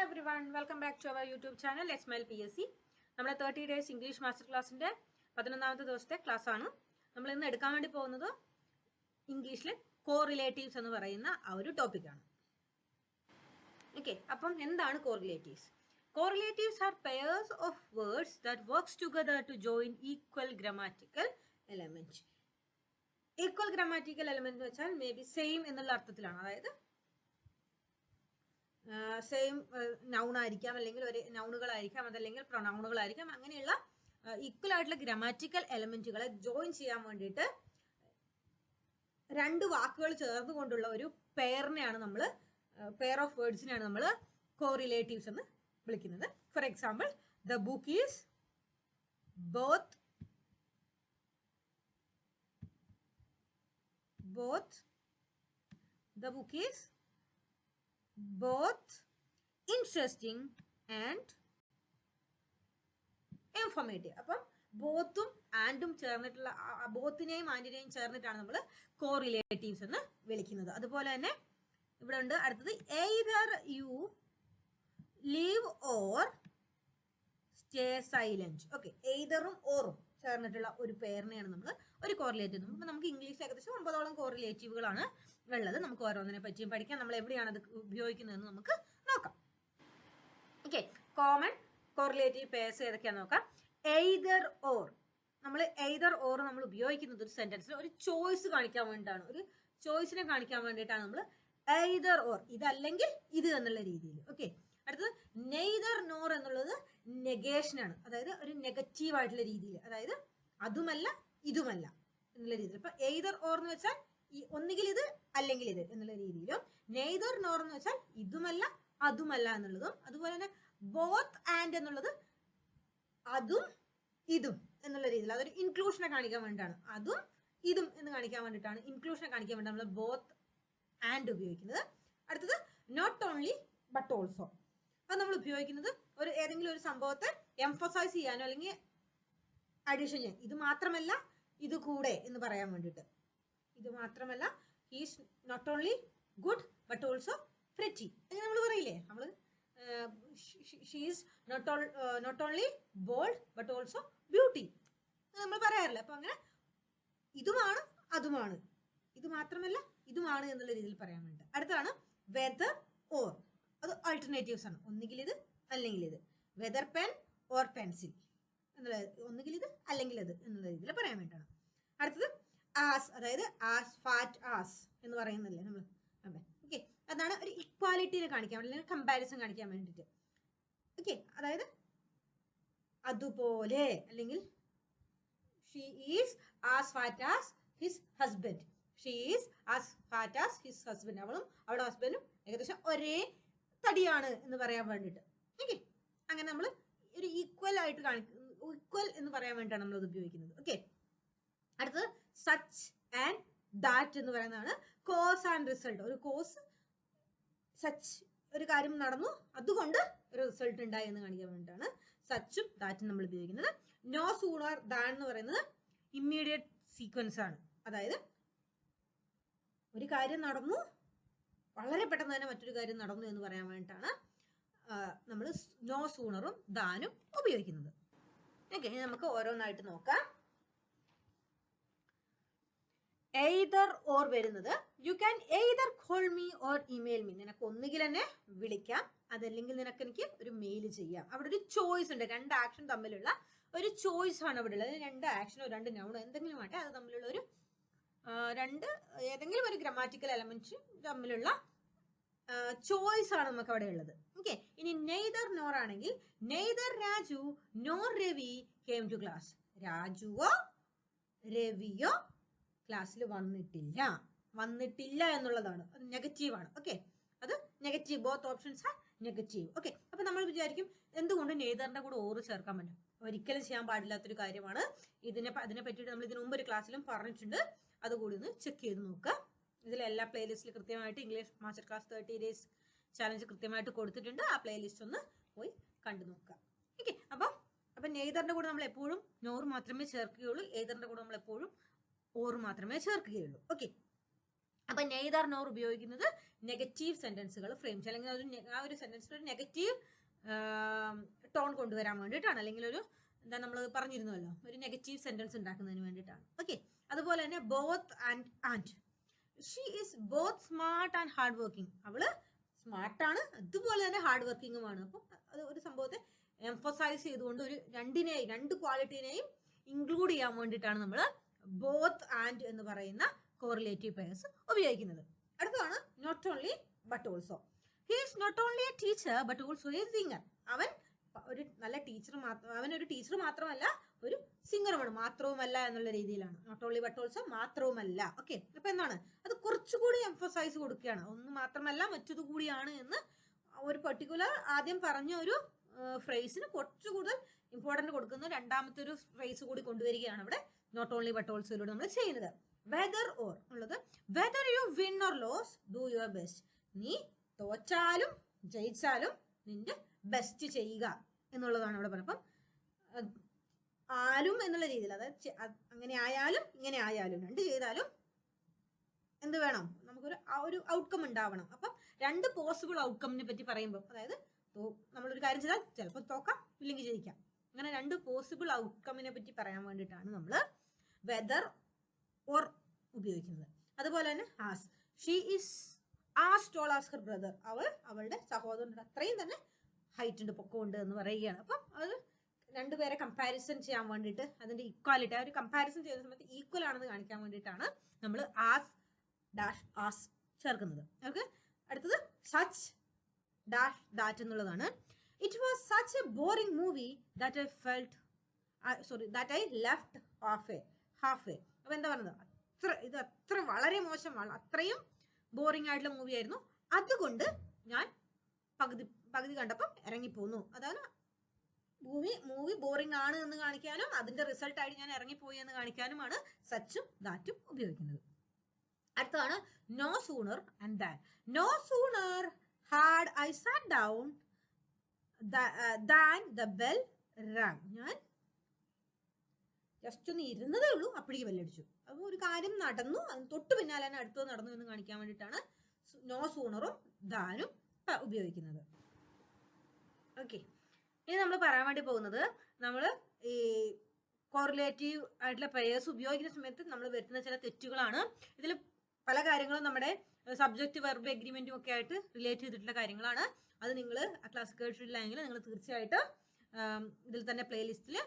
everyone, welcome back to our YouTube channel Let's Smile PSC. നമ്മുടെ 30 days English master ക്ലാസ്സിന്റെ 11ാമത്തെ ദിവസത്തെ class ആണ്. നമ്മൾ ഇന്ന് എടുക്കാൻ വേണ്ടി പോകുന്നത് ഇംഗ്ലീഷിലെ കോറിലേറ്റീവ്സ് എന്ന് പറയുന്ന ആ ഒരു ടോപ്പിക് ആണ്. ഓക്കേ, അപ്പം എന്താണ് correlatives? Correlatives are pairs of words that works together to join equal grammatical element. Equal grammatical element എന്ന് വെച്ചാൽ മേ ബി സെയിം എന്നുള്ള അർത്ഥത്തിലാണ്. അതായത് സെയിം നൗൺ ആയിരിക്കാം, അല്ലെങ്കിൽ ഒരു നൗണുകളായിരിക്കാം, അതല്ലെങ്കിൽ പ്രൊനൗണുകളായിരിക്കാം. അങ്ങനെയുള്ള ഈക്വൽ ആയിട്ടുള്ള ഗ്രാമാറ്റിക്കൽ എലമെന്റുകളെ ജോയിൻ ചെയ്യാൻ വേണ്ടിയിട്ട് രണ്ട് വാക്കുകൾ ചേർന്നുകൊണ്ടുള്ള ഒരു പെയറിനെയാണ് നമ്മൾ പെയർ ഓഫ് വേർഡ്സിനെയാണ് നമ്മൾ കോറിലേറ്റീവ്സ് എന്ന് വിളിക്കുന്നത്. For example, the book is both the book is both interesting and informative. അപ്പം ബോത്തും ആൻഡും ചേർന്നിട്ടുള്ള ബോത്തിനെയും ആൻഡിനെയും ചേർന്നിട്ടാണ് നമ്മൾ കോറിലേറ്റീവ്സ് എന്ന് വിളിക്കുന്നത്. അതുപോലെ തന്നെ ഇവിടെ ഉണ്ട് അടുത്തത്, either you leave or stay silent. Okay, എയ്തറും ഓറും ചേർന്നിട്ടുള്ള ഒരു പെയറിനെയാണ് നമ്മൾ ഒരു കോറിലേറ്റീവ്. അപ്പം നമുക്ക് ഇംഗ്ലീഷിൽ ഏകദേശം 9ഓളം കോറിലേറ്റീവുകളാണ് ഉള്ളത്. നമുക്ക് ഓരോന്നിനെ പറ്റിയും പഠിക്കാം. നമ്മൾ എവിടെയാണ് അത് ഉപയോഗിക്കുന്നതെന്ന് നമുക്ക് നോക്കാം. ഓക്കെ, കോമൺ കോറിലേറ്റീവ് പെയർസ് ഏതൊക്കെയാണെന്ന് നോക്കാം. Either or. നമ്മൾ എയ്തർ ഓർ നമ്മൾ ഉപയോഗിക്കുന്നത് ഒരു സെന്റൻസിൽ ഒരു ചോയ്സ് കാണിക്കാൻ വേണ്ടിയിട്ടാണ്, ഒരു ചോയ്സിനെ കാണിക്കാൻ വേണ്ടിയിട്ടാണ് നമ്മൾ എയ്തർ ഓർ, ഇതല്ലെങ്കിൽ ഇത് എന്നുള്ള രീതിയിൽ. ഓക്കെ, അടുത്തത് നെയ്തർ നോർ എന്നുള്ളത് നെഗേഷനാണ്. അതായത് ഒരു നെഗറ്റീവ് ആയിട്ടുള്ള രീതിയിൽ, അതായത് അതുമല്ല ഇതുമല്ല എന്നുള്ള രീതിയിൽ. ഇപ്പൊ എയ്തർ ഓർ എന്ന് വെച്ചാൽ ഒന്നുകിൽ ഇത് അല്ലെങ്കിൽ ഇത് എന്നുള്ള രീതിയിലും, നെയ്തർ നോർ എന്ന് വെച്ചാൽ ഇതുമല്ല അതുമല്ല എന്നുള്ളതും, അതുപോലെ തന്നെ ബോത്ത് ആൻഡ് എന്നുള്ളത് അതും ഇതും എന്നുള്ള രീതിയിൽ, അതൊരു ഇൻക്ലൂഷനെ കാണിക്കാൻ വേണ്ടിയിട്ടാണ്. അതും ഇതും എന്ന് കാണിക്കാൻ വേണ്ടിയിട്ടാണ്, ഇൻക്ലൂഷനെ കാണിക്കാൻ വേണ്ടി നമ്മൾ ബോത്ത് ആൻഡ് ഉപയോഗിക്കുന്നത്. അടുത്തത് നോട്ട് ഓൺലി ബട്ട് ഓൾസോ. അത് നമ്മൾ ഉപയോഗിക്കുന്നത് ഒരു ഏതെങ്കിലും ഒരു സംഭവത്തെ എംഫസൈസ് ചെയ്യാനോ അല്ലെങ്കിൽ അഡീഷൻ ചെയ്യാൻ, ഇത് മാത്രമല്ല ഇത് കൂടെ എന്ന് പറയാൻ വേണ്ടിയിട്ട്. ഇത് മാത്രമല്ല, he's not only good but also pretty അങ്ങനെ നമ്മൾ പറയില്ലേ. നമ്മൾ she's not only bold but also beauty നമ്മൾ പറയാറില്ല. അപ്പൊ അങ്ങനെ ഇതുമാണ് അതുമാണ്, ഇത് മാത്രമല്ല ഇതുമാണ് എന്നുള്ള രീതിയിൽ പറയാൻ വേണ്ടി. അടുത്താണ് വെദർ ഓർ. അത് ആൾട്ടർനേറ്റീവ്സ് ആണ്. ഒന്നുകിൽ ഇത് അല്ലെങ്കിൽ ഇത്. വെദർ പെൻ ഓർ പെൻസിൽ എന്നുള്ളത്, ഒന്നുകിൽ ഇത് അല്ലെങ്കിൽ അത് എന്നുള്ള രീതിയിൽ പറയാൻ വേണ്ടിയിട്ടാണ്. അടുത്തത് ആസ്, അതായത് ആസ് ഫാറ്റ് ആസ് എന്ന് പറയുന്നില്ലേ നമ്മൾ. ഓക്കെ, അതാണ് ഒരു ഇക്വാലിറ്റിനെ കാണിക്കാൻ വേണ്ടി, അല്ലെങ്കിൽ കമ്പാരിസൺ കാണിക്കാൻ വേണ്ടിയിട്ട്. ഓക്കെ, അതായത് അതുപോലെ, അല്ലെങ്കിൽ she is as fat as his husband. She is as fat as his husband. അവളും അവളുടെ ഹസ്ബൻഡും ഏകദേശം ഒരേ തടിയാണ് എന്ന് പറയാൻ വേണ്ടിയിട്ട്. ഓക്കെ, അങ്ങനെ നമ്മൾ ഒരു ഈക്വൽ ആയിട്ട് ഈക്വൽ എന്ന് പറയാൻ വേണ്ടിയിട്ടാണ് നമ്മൾ അത് ഉപയോഗിക്കുന്നത്. ഓക്കെ, അടുത്തത് സച്ച് ആൻഡ് ദാറ്റ് എന്ന് പറയുന്നതാണ് കോസ് ആൻഡ് റിസൾട്ട്. ഒരു കോസ്, സച്ച് ഒരു കാര്യം നടന്നു അതുകൊണ്ട് ഒരു റിസൾട്ട് ഉണ്ടായി എന്ന് കാണിക്കാൻ വേണ്ടിയിട്ടാണ് സച്ചും ദാറ്റും നമ്മൾ ഉപയോഗിക്കുന്നത്. നോ സൂണർ ദാൻ എന്ന് പറയുന്നത് ഇമ്മീഡിയറ്റ് സീക്വൻസ് ആണ്. അതായത് ഒരു കാര്യം നടന്നു, വളരെ പെട്ടെന്ന് തന്നെ മറ്റൊരു കാര്യം നടന്നു എന്ന് പറയാൻ വേണ്ടിയിട്ടാണ് നമ്മൾ നോ സൂണറും ദാനും ഉപയോഗിക്കുന്നത്. ഓക്കെ, ഇനി നമുക്ക് ഓരോന്നായിട്ട് നോക്കാം. എയ്തർ ഓർ വരുന്നത്, you can either call me or email me. നിനക്ക് ഒന്നുകിൽ എന്നെ വിളിക്കാം, അതല്ലെങ്കിൽ നിനക്ക് എനിക്ക് ഒരു മെയിൽ ചെയ്യാം. അവിടെ ഒരു ചോയ്സ് ഉണ്ട്. രണ്ട് ആക്ഷൻ തമ്മിലുള്ള ഒരു ചോയ്സ് ആണ് അവിടെ ഉള്ളത്. രണ്ട് ആക്ഷനോ രണ്ട് നൗണോ എന്തെങ്കിലും ആട്ടെ, അത് തമ്മിലുള്ള ഒരു ഏതെങ്കിലും ഒരു ഗ്രാമാറ്റിക്കൽ എലമെന്റ് തമ്മിലുള്ള ചോയ്സ് ആണ് നമുക്ക് അവിടെ ഉള്ളത്. ഓക്കെ, ഇനി നെയ്തർ നോർ ആണെങ്കിൽ, neither Raju nor Ravi came to class. രാജുവോ രവിയോ ക്ലാസ്സിൽ വന്നിട്ടില്ല എന്നുള്ളതാണ്. അത് നെഗറ്റീവാണ്. ഓക്കെ, അത് negative. Both options are negative. Okay, അപ്പൊ നമ്മൾ വിചാരിക്കും എന്തുകൊണ്ട് നെയ്തറിന്റെ കൂടെ ഓറ് ചേർക്കാൻ പറ്റും? ഒരിക്കലും ചെയ്യാൻ പാടില്ലാത്തൊരു കാര്യമാണ്. അതിനെ പറ്റിയിട്ട് നമ്മൾ ഇതിനു മുമ്പ് ഒരു ക്ലാസ്സിലും പറഞ്ഞിട്ടുണ്ട്. അതുകൂടി ഒന്ന് ചെക്ക് ചെയ്ത് നോക്കുക. ഇതിൽ എല്ലാ പ്ലേലിസ്റ്റിൽ കൃത്യമായിട്ട് English master class 30 days challenge കൃത്യമായിട്ട് കൊടുത്തിട്ടുണ്ട്. ആ പ്ലേലിസ്റ്റ് ഒന്ന് പോയി കണ്ടു നോക്കുക. ഓക്കെ, അപ്പം നെയ്തറിന്റെ കൂടെ നമ്മൾ എപ്പോഴും നോർ മാത്രമേ ചേർക്കുകയുള്ളൂ. എയ്തറിന്റെ കൂടെ നമ്മൾ എപ്പോഴും ഓർ മാത്രമേ ചേർക്കുകയുള്ളൂ. ഓക്കെ, അപ്പൊ നെയ്തർ നോർ ഉപയോഗിക്കുന്നത് നെഗറ്റീവ് സെന്റൻസുകൾ ഫ്രെയിം ചെയ്യാൻ, അല്ലെങ്കിൽ ആ ഒരു സെന്റൻസിൽ ഒരു നെഗറ്റീവ് ടോൺ കൊണ്ടുവരാൻ വേണ്ടിയിട്ടാണ്, അല്ലെങ്കിൽ ഒരു എന്താ നമ്മൾ പറഞ്ഞിരുന്നല്ലോ ഒരു നെഗറ്റീവ് സെന്റൻസ് ഉണ്ടാക്കുന്നതിന് വേണ്ടിയിട്ടാണ്. ഓക്കെ, അതുപോലെ തന്നെ both and she is both smart and hard working. അവള് സ്മാർട്ടാണ് അതുപോലെ തന്നെ ഹാർഡ് വർക്കിംഗുമാണ്. അപ്പം അത് ഒരു സംഭവത്തെ എംഫസൈസ് ചെയ്തുകൊണ്ട് രണ്ട് ക്വാളിറ്റീനെയും ഇൻക്ലൂഡ് ചെയ്യാൻ വേണ്ടിയിട്ടാണ് നമ്മൾ ബോത്ത് ആൻഡ് എന്ന് പറയുന്ന കോറിലേറ്റീവ് പെയർസ് ഉപയോഗിക്കുന്നത്. അടുത്തതാണ് not only but also. He is not only a teacher but also a singer. അവൻ ഒരു നല്ല ടീച്ചർ അവൻ ഒരു ടീച്ചർ മാത്രമല്ല ഒരു സിംഗറുമാണ്. മാത്രവുമല്ല എന്നുള്ള രീതിയിലാണ്. നോട്ട് ഓൺലി ബട്ട് ഓൾസോ മാത്രവുമല്ല. ഓക്കെ, അപ്പൊ എന്താണ് അത് കുറച്ചുകൂടി എംഫസൈസ് കൊടുക്കുകയാണ്. ഒന്ന് മാത്രമല്ല മറ്റത് കൂടിയാണ് എന്ന് ഒരു പെർട്ടിക്കുലർ ആദ്യം പറഞ്ഞ ഒരു ഫ്രേസിന് കുറച്ചു കൂടുതൽ ഇമ്പോർട്ടന്റ് കൊടുക്കുന്ന രണ്ടാമത്തെ ഒരു ഫ്രേസ് കൂടി കൊണ്ടുവരികയാണ് ഇവിടെ നോട്ട് ഓൺലി ബട്ട് ഓൾസോയിലൂടെ നമ്മൾ ചെയ്യുന്നത്. വെദർ ഓർ ഉള്ളത്, whether you win or lose do your best. നീ തോറ്റാലും ജയിച്ചാലും നിന്റെ ബെസ്റ്റ് ചെയ്യുക എന്നുള്ളതാണ് ഇവിടെ പറയുന്നത്. അപ്പം ആലും എന്നുള്ള രീതിയിൽ, അതായത് അങ്ങനെ ആയാലും ഇങ്ങനെ ആയാലും രണ്ട് ചെയ്താലും എന്ത് വേണം, നമുക്കൊരു ഔട്ട്കം ഉണ്ടാവണം. അപ്പം രണ്ട് പോസിബിൾ ഔട്ട്കമ്മിനെ പറ്റി പറയുമ്പോൾ, അതായത് നമ്മളൊരു കാര്യം ചെയ്താൽ ചിലപ്പോൾ തോക്കാം ഇല്ലെങ്കിൽ ജയിക്കാം, അങ്ങനെ രണ്ട് പോസിബിൾ ഔട്ട്കമ്മിനെ പറ്റി പറയാൻ വേണ്ടിയിട്ടാണ് നമ്മൾ വെദർ ഓർ ഉപയോഗിക്കുന്നത്. അതുപോലെ തന്നെ as, she is as toll as her brother. അവളുടെ സഹോദരൻ്റെ അത്രയും തന്നെ ഹൈറ്റ് ഉണ്ട്, പൊക്കമുണ്ട് എന്ന് പറയുകയാണ്. അപ്പം അത് രണ്ടുപേരെ കമ്പാരിസൺ ചെയ്യാൻ വേണ്ടിയിട്ട് അതിന്റെ ഈക്വാലിറ്റി, ആ ഒരു കമ്പാരിസൺ ചെയ്യുന്ന സമയത്ത് ഈക്വൽ ആണെന്ന് കാണിക്കാൻ വേണ്ടിയിട്ടാണ് നമ്മൾ ആസ് ഡാഷ് ആസ് ചേർക്കുന്നത്. ഓക്കെ, അടുത്തത് സച്ച് ഡാഷ് ദാറ്റ് എന്നുള്ളതാണ്. It was such A boring movie that I left half way. അപ്പൊ എന്താ പറയുന്നത്, അത്ര വളരെ മോശം, അത്രയും ബോറിംഗ് ആയിട്ടുള്ള മൂവി ആയിരുന്നു, അതുകൊണ്ട് ഞാൻ പകുതി കണ്ടപ്പം ഇറങ്ങിപ്പോന്നു. അതാണ് മൂവി ബോറിംഗ് ആണ് എന്ന് കാണിക്കാനും അതിന്റെ റിസൾട്ട് ആയിട്ട് ഞാൻ ഇറങ്ങിപ്പോയി എന്ന് കാണിക്കാനുമാണ് സച്ചും ദാറ്റും ഉപയോഗിക്കുന്നത്. അടുത്തതാണ് no sooner and than. No sooner had I sat down than the bell rang. ഞാൻ ജസ്റ്റ് ഒന്ന് ഇരുന്നതേ ഉള്ളൂ, അപ്പോഴേക്ക് ബെല്ലടിച്ചു. അപ്പോൾ ഒരു കാര്യം നടന്നു, അതിന് തൊട്ട് പിന്നാലെ തന്നെ അടുത്തത് നടന്നു എന്ന് കാണിക്കാൻ വേണ്ടിയിട്ടാണ് നോ സൂണറും ദാനും ഉപയോഗിക്കുന്നത്. ഓക്കെ, ഇനി നമ്മൾ പറയാൻ വേണ്ടി പോകുന്നത്, നമ്മൾ ഈ കോറിലേറ്റീവ് ആയിട്ടുള്ള പെയേഴ്സ് ഉപയോഗിക്കുന്ന സമയത്ത് നമ്മൾ വരുത്തുന്ന ചില തെറ്റുകളാണ്. ഇതിൽ പല കാര്യങ്ങളും നമ്മുടെ സബ്ജക്റ്റ് വെർബ് എഗ്രിമെന്റും ഒക്കെ ആയിട്ട് റിലേറ്റ് ചെയ്തിട്ടുള്ള കാര്യങ്ങളാണ്. അത് നിങ്ങൾ ആ ക്ലാസ് കേട്ടിട്ടില്ലെങ്കിൽ നിങ്ങൾ തീർച്ചയായിട്ടും ഇതിൽ തന്നെ പ്ലേലിസ്റ്റിൽ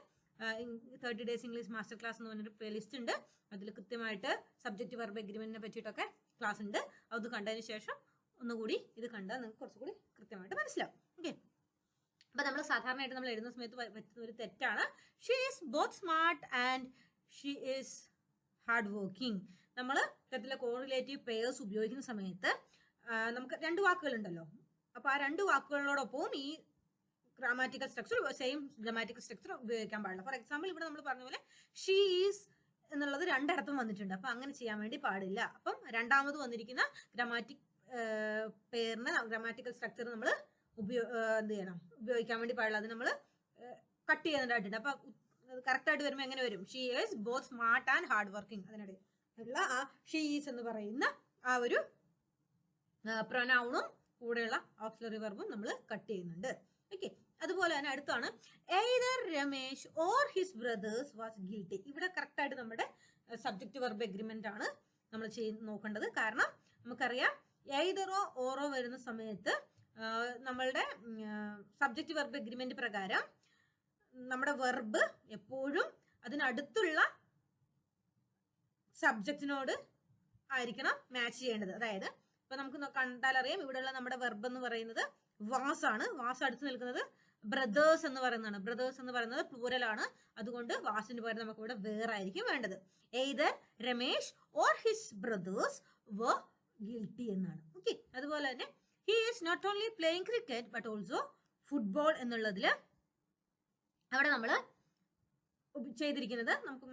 30 days ഇംഗ്ലീഷ് മാസ്റ്റർ ക്ലാസ് എന്ന് പറഞ്ഞൊരു പ്ലേലിസ്റ്റ് ഉണ്ട്. അതിൽ കൃത്യമായിട്ട് സബ്ജക്റ്റ് വെർബ് എഗ്രിമെന്റിനെ പറ്റിയിട്ടൊക്കെ ക്ലാസ് ഉണ്ട്. അത് കണ്ടതിന് ശേഷം ഒന്നുകൂടി ഇത് കണ്ടാൽ നിങ്ങൾക്ക് കുറച്ചുകൂടി കൃത്യമായിട്ട് മനസ്സിലാവും. ഓക്കെ, അപ്പൊ നമ്മൾ സാധാരണയായിട്ട് നമ്മൾ എഴുതുന്ന സമയത്ത് പറ്റുന്ന ഒരു തെറ്റാണ് she is both smart and she is hard working. നമ്മൾ ഇത്തരത്തിലെ കോറിലേറ്റീവ് പെയേഴ്സ് ഉപയോഗിക്കുന്ന സമയത്ത് നമുക്ക് രണ്ട് വാക്കുകളുണ്ടല്ലോ. അപ്പൊ ആ രണ്ട് വാക്കുകളോടൊപ്പവും ഈ grammatical structure, same grammatical structure ഉപയോഗിക്കാൻ പാടില്ല. ഫോർ എക്സാമ്പിൾ ഇവിടെ നമ്മൾ പറഞ്ഞ പോലെ ഷീ ഈസ് എന്നുള്ളത് രണ്ടിടത്തും വന്നിട്ടുണ്ട്. അപ്പൊ അങ്ങനെ ചെയ്യാൻ വേണ്ടി പാടില്ല. അപ്പം രണ്ടാമത് വന്നിരിക്കുന്ന ഗ്രാമാറ്റിക്കൽ സ്ട്രക്ചർ നമ്മൾ എന്ത് ചെയ്യണം, ഉപയോഗിക്കാൻ വേണ്ടി പാടില്ല. അത് നമ്മൾ കട്ട് ചെയ്യുന്നതായിട്ടുണ്ട്. അപ്പൊ കറക്റ്റ് ആയിട്ട് വരുമ്പോൾ എങ്ങനെ വരും, she is both smart and hard working. അതിനിടയിൽ ഉള്ള ആ ഷീ ഈസ് എന്ന് പറയുന്ന ആ ഒരു പ്രൊനൗണും കൂടെയുള്ള ഓക്സിലറി വെർബും നമ്മൾ കട്ട് ചെയ്യുന്നുണ്ട്. ഓക്കെ, അതുപോലെ തന്നെ അടുത്താണ് either Ramesh or his brothers was guilty. ഇവിടെ കറക്റ്റ് ആയിട്ട് നമ്മുടെ സബ്ജക്റ്റ് വെർബ് എഗ്രിമെന്റ് ആണ് നമ്മൾ നോക്കേണ്ടത്. കാരണം നമുക്കറിയാം എയ്തറോ ഓറോ വരുന്ന സമയത്ത് നമ്മളുടെ സബ്ജക്റ്റ് വെർബ് എഗ്രിമെന്റ് പ്രകാരം നമ്മുടെ വെർബ് എപ്പോഴും അതിനടുത്തുള്ള സബ്ജക്റ്റിനോട് ആയിരിക്കണം മാച്ച് ചെയ്യേണ്ടത്. അതായത് ഇപ്പൊ നമുക്ക് കണ്ടാലറിയാം ഇവിടെയുള്ള നമ്മുടെ വെർബ് എന്ന് പറയുന്നത് വാസ് ആണ്. വാസ് അടുത്ത് നിൽക്കുന്നത് ബ്രദേഴ്സ് എന്ന് പറയുന്നതാണ്. ബ്രദേഴ്സ് എന്ന് പറയുന്നത് പ്ലൂരൽ ആണ്. അതുകൊണ്ട് വാസിന് പകരം നമുക്ക് ഇവിടെ വേറെ ആയിരിക്കും വേണ്ടത്. Either Ramesh or his brothers were guilty എന്നാണ്. ഓക്കെ, അതുപോലെ തന്നെ he is not only playing cricket but also football എന്നുള്ളതിൽ അവിടെ നമ്മൾ ചെയ്തിരിക്കുന്നത് നമുക്ക്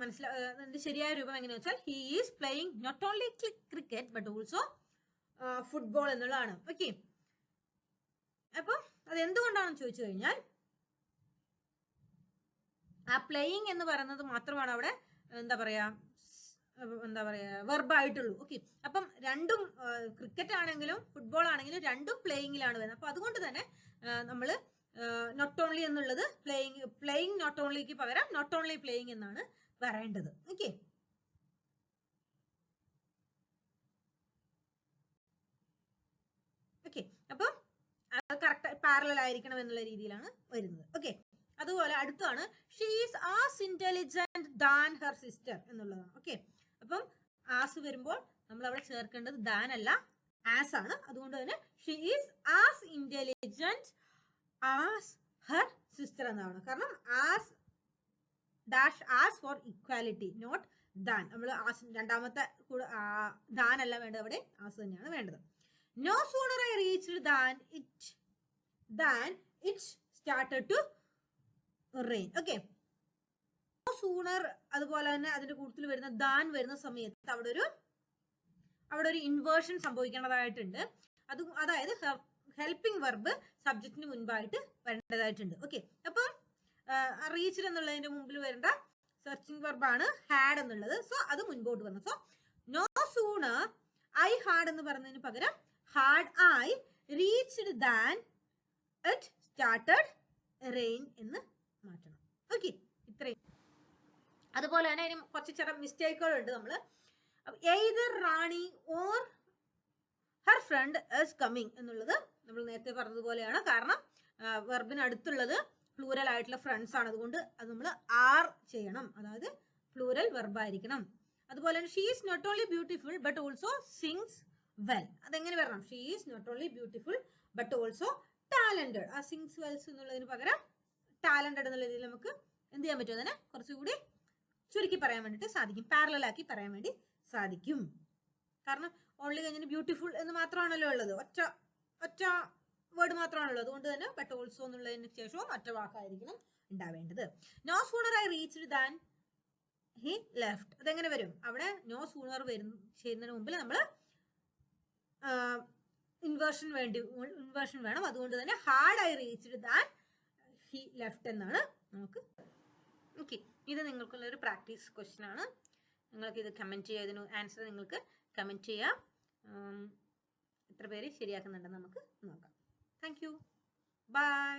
അതിന്റെ ശരിയായ രൂപം എങ്ങനെയാ വെച്ചാൽ he is playing not only cricket but also football എന്നുള്ളതാണ്. ഓക്കെ, അപ്പം അത് എന്തുകൊണ്ടാണെന്ന് ചോദിച്ചു കഴിഞ്ഞാൽ ആ പ്ലേയിങ് എന്ന് പറയുന്നത് മാത്രമാണ് അവിടെ എന്താ പറയാ എന്താ പറയാ വെർബായിട്ടുള്ളൂ. ഓക്കെ, അപ്പം രണ്ടും ക്രിക്കറ്റ് ആണെങ്കിലും ഫുട്ബോൾ ആണെങ്കിലും രണ്ടും പ്ലേയിങ്ങിലാണ് വരുന്നത്. അപ്പൊ അതുകൊണ്ട് തന്നെ നമ്മൾ നോട്ട് ഓൺലി എന്നുള്ളത് പ്ലേയിങ് നോട്ട് ഓൺലിക്ക് പകരം നോട്ട് ഓൺലി പ്ലേയിങ് എന്നാണ് പറയേണ്ടത്. ഓക്കെ, ഓക്കെ, അപ്പം അത് കറക്റ്റ് പാരലൽ ആയിരിക്കണം എന്നുള്ള രീതിയിലാണ് വരുന്നത്. ഓക്കെ, അതുപോലെ അടുത്താണ് she is as intelligent than her sister എന്നുള്ളതാണ്. ഓക്കെ, അപ്പം ആസ് വരുമ്പോൾ നമ്മൾ അവിടെ ചേർക്കേണ്ടത് ദാൻ അല്ല, ആസ് ആണ്. അതുകൊണ്ട് തന്നെ she is as intelligent as her sister എന്നാണ്. കാരണം as dash as for equality, not than. നമ്മൾ ആസ് രണ്ടാമത്തെ ദാൻ അല്ല വേണ്ടത്, അവിടെ ആസ് തന്നെയാണ് വേണ്ടത്. No sooner I reached than it started to rain. Okay. No sooner അതുപോലെ തന്നെ അതിന്റെ കൂട്ടത്തിൽ വരുന്ന ദാൻ വരുന്ന സമയത്ത് അവിടെ ഒരു ഇൻവേർഷൻ സംഭവിക്കേണ്ടതായിട്ടുണ്ട്. അതായത് ഹെൽപ്പിംഗ് വെർബ് സബ്ജക്റ്റിന് മുൻപായിട്ട് വരേണ്ടതായിട്ടുണ്ട്. ഓക്കെ, അപ്പം റീച്ച്ഡ് എന്നുള്ളതിന്റെ മുമ്പിൽ വരേണ്ട സെർച്ചിങ് വെർബാണ് ഹാഡ് എന്നുള്ളത്. സോ അത് മുൻപോട്ട് വരണം. So no sooner I had എന്ന് പറയുന്നതിന് പകരം had I reached than it started rain എന്ന് മാറ്റണം. ഓക്കെ, ഇത്രയും. അതുപോലെ തന്നെ അതിന് കുറച്ച് ചെറിയ മിസ്റ്റേക്കുകൾ ഉണ്ട്. നമ്മൾ either Rani or her front is coming എന്നുള്ളത് നമ്മൾ നേരത്തെ പറഞ്ഞതുപോലെയാണ്. കാരണം വെർബിന് അടുത്തുള്ളത് പ്ലൂറൽ ആയിട്ടുള്ള ഫ്രണ്ട്സ് ആണ്. അതുകൊണ്ട് അത് നമ്മൾ ആർ ചെയ്യണം, അതായത് പ്ലൂറൽ വെർബായിരിക്കണം. അതുപോലെ തന്നെ she is not only beautiful but also sings well. അതെങ്ങനെ വരണം? She is not only beautiful but also talented. ആ സിങ്സ് വെൽസ് എന്നുള്ളതിന് പകരം ടാലന്റഡ് എന്നുള്ള രീതിയിൽ നമുക്ക് എന്ത് ചെയ്യാൻ പറ്റും? അതിനെ കുറച്ചുകൂടി ചുരുക്കി പറയാൻ വേണ്ടിയിട്ട് സാധിക്കും, പാരലലാക്കി പറയാൻ വേണ്ടി സാധിക്കും. കാരണം ഓൺലി കഴിഞ്ഞിട്ട് ബ്യൂട്ടിഫുൾ എന്ന് മാത്രമാണല്ലോ ഉള്ളത്, ഒറ്റ വേർഡ് മാത്രമാണല്ലോ. അതുകൊണ്ട് തന്നെ ബട്ട് ഓൾസോ എന്നുള്ളതിന് ശേഷവും ഒറ്റ വാക്കായിരിക്കണം ഉണ്ടാവേണ്ടത്. No sooner I reached than he left. അതെങ്ങനെ വരും? അവിടെ നോ സൂണർ ചെയ്യുന്നതിന് മുമ്പിൽ നമ്മൾ ഇൻവേർഷൻ വേണം. അതുകൊണ്ട് തന്നെ had I reached than he left എന്നാണ് നമുക്ക്. ഓക്കെ, ഇത് നിങ്ങൾക്കുള്ള ഒരു പ്രാക്ടീസ് ക്വസ്റ്റ്യൻ ആണ്. നിങ്ങൾക്ക് ഇത് കമൻറ്റ് ചെയ്യാം, ഇതിന് ആൻസർ നിങ്ങൾക്ക് കമൻറ്റ് ചെയ്യാം. എത്ര പേര് ശരിയാക്കുന്നുണ്ടെന്ന് നമുക്ക് നോക്കാം. Thank you, by.